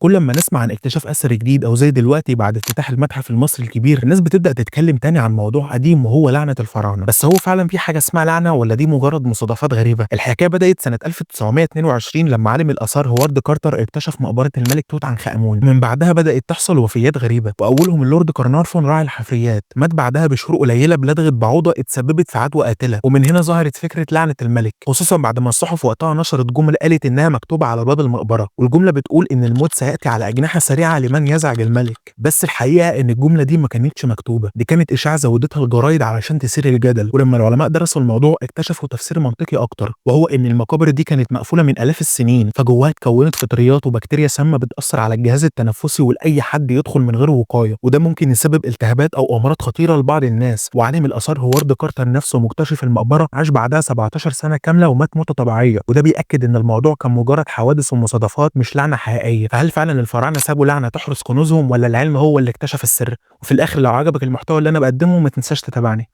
كل أمّا نسمع عن اكتشاف أثر جديد أو زي دلوقتي بعد افتتاح المتحف المصري الكبير، الناس بتبدأ تتكلم تاني عن موضوع قديم وهو لعنة الفراعنة، بس هو فعلًا في حاجة اسمها لعنة والّا دي مجرد مصادفات غريبة؟ الحكاية بدأت سنة 1922 لمّا عالم الآثار هوارد كارتر اكتشف مقبرة الملك توت عنخ آمون، من بعدها بدأت تحصل وفيات غريبة، وأولهم اللورد كارنارفون راعي الحفريات، مات بعدها بشهور قليلة بلدغة بعوضة اتسببت في عدوى قاتلة، ومن هنا ظهرت فكرة لعنة الملك، خصوصًا بعد ما الصحف وقتها نشرت جمل قالت إنها مكتوبة على باب المقبرة، والجملة بتقول إن الموت سيأتي على أجنحة سريعة لمن يزعج الملك، بس الحقيقة إن الجملة دي ما كانتش مكتوبة، دي كانت إشاعة زودتها الجرايد علشان تثير الجدل، ولما العلماء درسوا الموضوع اكتشفوا تفسير منطقي أكتر، وهو إن المقابر دي كانت مقفولة من آلاف السنين، فجواها اتكونت فطريات وبكتيريا سامة بتأثر على الجهاز التنفسي ولأي حد يدخل من غير وقاية، وده ممكن يسبب التهابات أو أمراض خطيرة لبعض الناس، وعالم الآثار هوارد كارتر نفسه مكتشف المقبرة عاش بعدها 17 سنة كاملة ومات موتة طبيعية، وده بيأكد إن الموضوع كان مجرد حوادث ومصادفات مش لعنة حقيقية. فهل فعلا الفراعنة سابوا لعنة تحرس كنوزهم ولا العلم هو اللي اكتشف السر؟ وفي الآخر لو عجبك المحتوى اللي أنا بقدمه ما تنساش تتابعني.